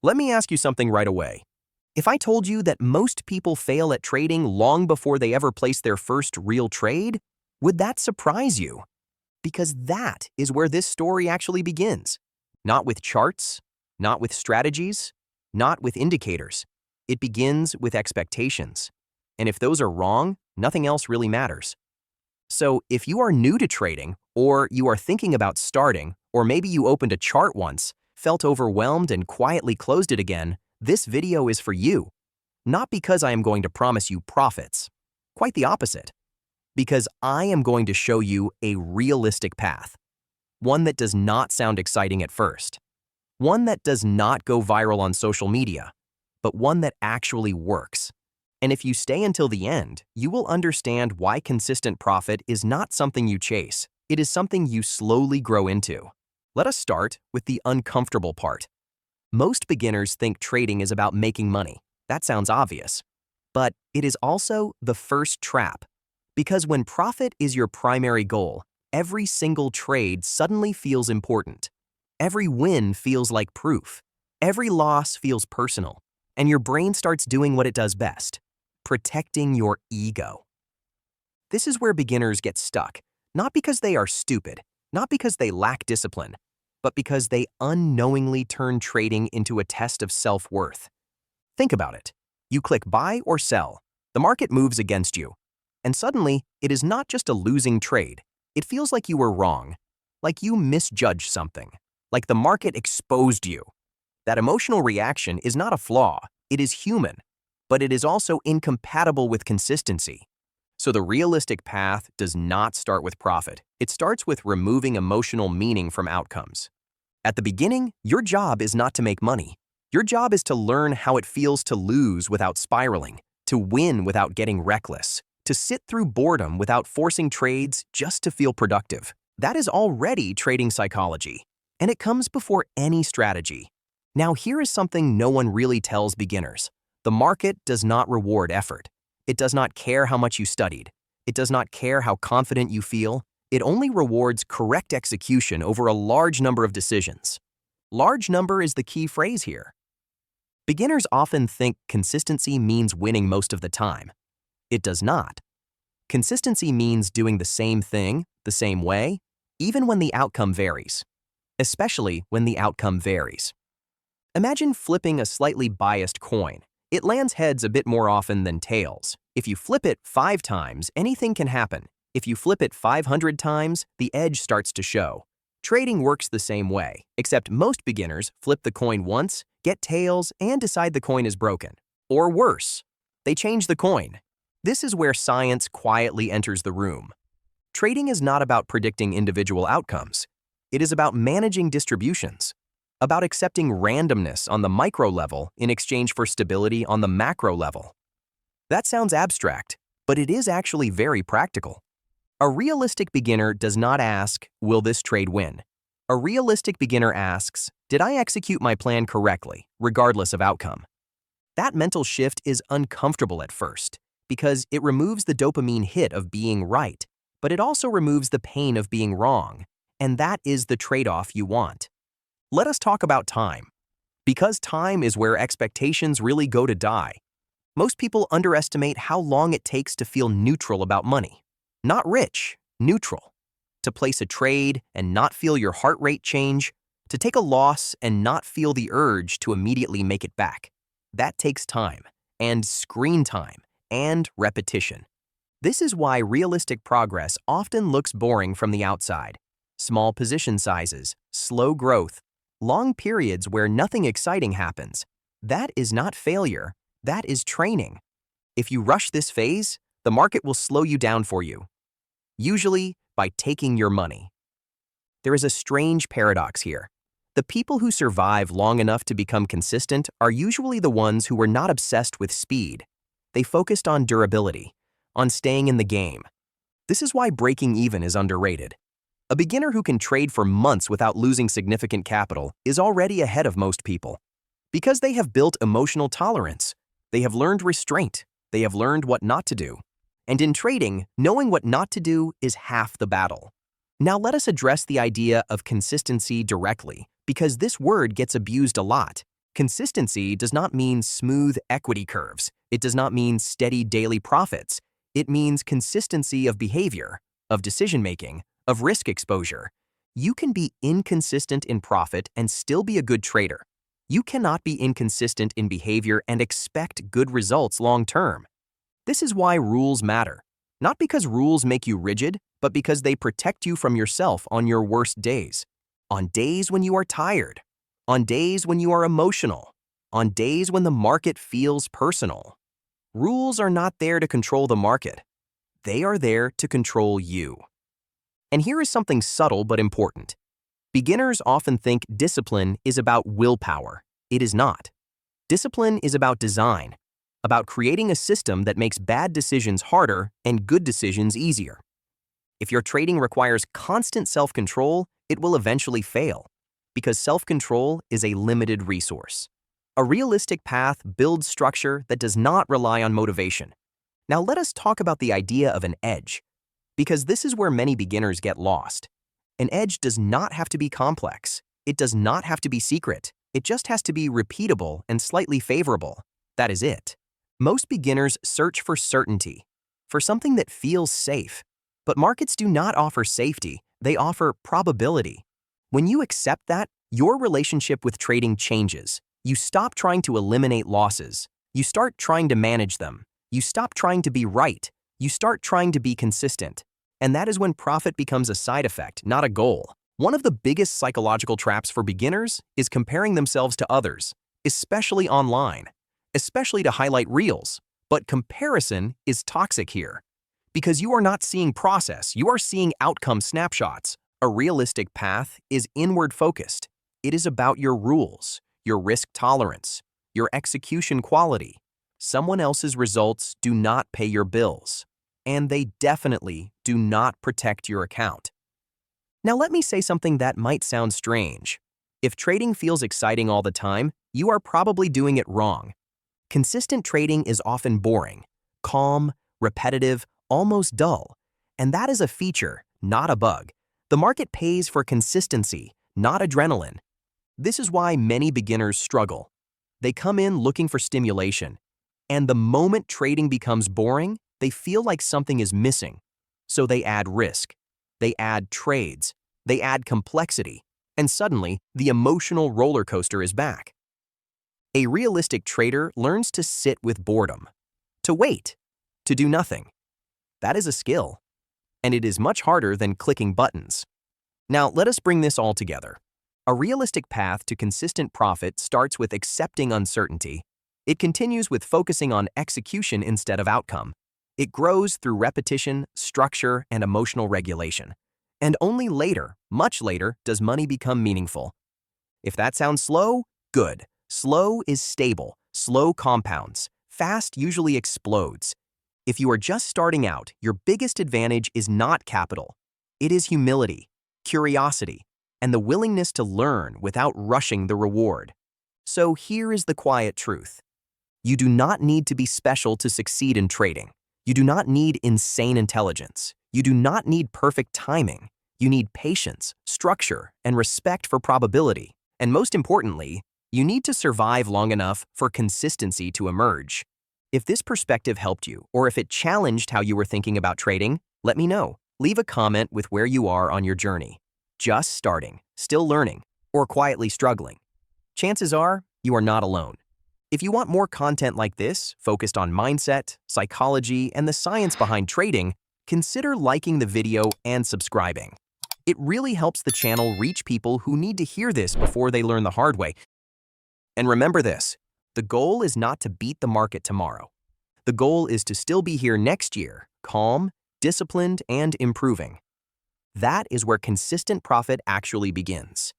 Let me ask you something right away. If I told you that most people fail at trading long before they ever place their first real trade, would that surprise you? Because that is where this story actually begins. Not with charts, not with strategies, not with indicators. It begins with expectations. And if those are wrong, nothing else really matters. So if you are new to trading, or you are thinking about starting, or maybe you opened a chart once, felt overwhelmed and quietly closed it again, this video is for you. Not because I am going to promise you profits. Quite the opposite. Because I am going to show you a realistic path. One that does not sound exciting at first. One that does not go viral on social media, but one that actually works. And if you stay until the end, you will understand why consistent profit is not something you chase. It is something you slowly grow into. Let us start with the uncomfortable part. Most beginners think trading is about making money. That sounds obvious. But it is also the first trap. Because when profit is your primary goal, every single trade suddenly feels important. Every win feels like proof. Every loss feels personal. And your brain starts doing what it does best, protecting your ego. This is where beginners get stuck, not because they are stupid, not because they lack discipline, but because they unknowingly turn trading into a test of self-worth. Think about it. You click buy or sell. The market moves against you. And suddenly, it is not just a losing trade. It feels like you were wrong, like you misjudged something, like the market exposed you. That emotional reaction is not a flaw. It is human, but it is also incompatible with consistency. So the realistic path does not start with profit. It starts with removing emotional meaning from outcomes. At the beginning, your job is not to make money. Your job is to learn how it feels to lose without spiraling, to win without getting reckless, to sit through boredom without forcing trades just to feel productive. That is already trading psychology, and it comes before any strategy. Now here is something no one really tells beginners. The market does not reward effort. It does not care how much you studied. It does not care how confident you feel. It only rewards correct execution over a large number of decisions. Large number is the key phrase here. Beginners often think consistency means winning most of the time. It does not. Consistency means doing the same thing, the same way, even when the outcome varies. Especially when the outcome varies. Imagine flipping a slightly biased coin. It lands heads a bit more often than tails. If you flip it 5 times, anything can happen. If you flip it 500 times, the edge starts to show. Trading works the same way, except most beginners flip the coin once, get tails, and decide the coin is broken. Or worse, they change the coin. This is where science quietly enters the room. Trading is not about predicting individual outcomes. It is about managing distributions, about accepting randomness on the micro level in exchange for stability on the macro level. That sounds abstract, but it is actually very practical. A realistic beginner does not ask, will this trade win? A realistic beginner asks, did I execute my plan correctly, regardless of outcome? That mental shift is uncomfortable at first, because it removes the dopamine hit of being right, but it also removes the pain of being wrong, and that is the trade-off you want. Let us talk about time. Because time is where expectations really go to die. Most people underestimate how long it takes to feel neutral about money. Not rich, neutral. To place a trade and not feel your heart rate change. To take a loss and not feel the urge to immediately make it back. That takes time, and screen time, and repetition. This is why realistic progress often looks boring from the outside. Small position sizes, slow growth, long periods where nothing exciting happens. That is not failure, that is training. If you rush this phase, the market will slow you down for you. Usually by taking your money. There is a strange paradox here. The people who survive long enough to become consistent are usually the ones who were not obsessed with speed. They focused on durability, on staying in the game. This is why breaking even is underrated. A beginner who can trade for months without losing significant capital is already ahead of most people. Because they have built emotional tolerance, they have learned restraint, they have learned what not to do. And in trading, knowing what not to do is half the battle. Now let us address the idea of consistency directly, because this word gets abused a lot. Consistency does not mean smooth equity curves. It does not mean steady daily profits. It means consistency of behavior, of decision-making, of risk exposure. You can be inconsistent in profit and still be a good trader. You cannot be inconsistent in behavior and expect good results long-term. This is why rules matter. Not because rules make you rigid, but because they protect you from yourself on your worst days. On days when you are tired. On days when you are emotional. On days when the market feels personal. Rules are not there to control the market. They are there to control you. And here is something subtle but important. Beginners often think discipline is about willpower. It is not. Discipline is about design, about creating a system that makes bad decisions harder and good decisions easier. If your trading requires constant self-control, it will eventually fail, because self-control is a limited resource. A realistic path builds structure that does not rely on motivation. Now let us talk about the idea of an edge, because this is where many beginners get lost. An edge does not have to be complex. It does not have to be secret. It just has to be repeatable and slightly favorable. That is it. Most beginners search for certainty, for something that feels safe. But markets do not offer safety. They offer probability. When you accept that, your relationship with trading changes. You stop trying to eliminate losses. You start trying to manage them. You stop trying to be right. You start trying to be consistent. And that is when profit becomes a side effect, not a goal. One of the biggest psychological traps for beginners is comparing themselves to others, especially online, especially to highlight reels. But comparison is toxic here. Because you are not seeing process, you are seeing outcome snapshots. A realistic path is inward focused. It is about your rules, your risk tolerance, your execution quality. Someone else's results do not pay your bills, and they definitely do not protect your account. Now let me say something that might sound strange. If trading feels exciting all the time, you are probably doing it wrong. Consistent trading is often boring, calm, repetitive, almost dull. And that is a feature, not a bug. The market pays for consistency, not adrenaline. This is why many beginners struggle. They come in looking for stimulation. And the moment trading becomes boring, they feel like something is missing. So they add risk. They add trades. They add complexity. And suddenly, the emotional roller coaster is back. A realistic trader learns to sit with boredom, to wait, to do nothing. That is a skill, and it is much harder than clicking buttons. Now, let us bring this all together. A realistic path to consistent profit starts with accepting uncertainty. It continues with focusing on execution instead of outcome. It grows through repetition, structure, and emotional regulation. And only later, much later, does money become meaningful. If that sounds slow, good. Slow is stable. Slow compounds. Fast usually explodes. If you are just starting out, your biggest advantage is not capital. It is humility, curiosity, and the willingness to learn without rushing the reward. So here is the quiet truth. You do not need to be special to succeed in trading. You do not need insane intelligence. You do not need perfect timing. You need patience, structure, and respect for probability. And most importantly, you need to survive long enough for consistency to emerge. If this perspective helped you, or if it challenged how you were thinking about trading, let me know. Leave a comment with where you are on your journey. Just starting, still learning, or quietly struggling. Chances are, you are not alone. If you want more content like this, focused on mindset, psychology, and the science behind trading, consider liking the video and subscribing. It really helps the channel reach people who need to hear this before they learn the hard way. And remember this, the goal is not to beat the market tomorrow. The goal is to still be here next year, calm, disciplined, and improving. That is where consistent profit actually begins.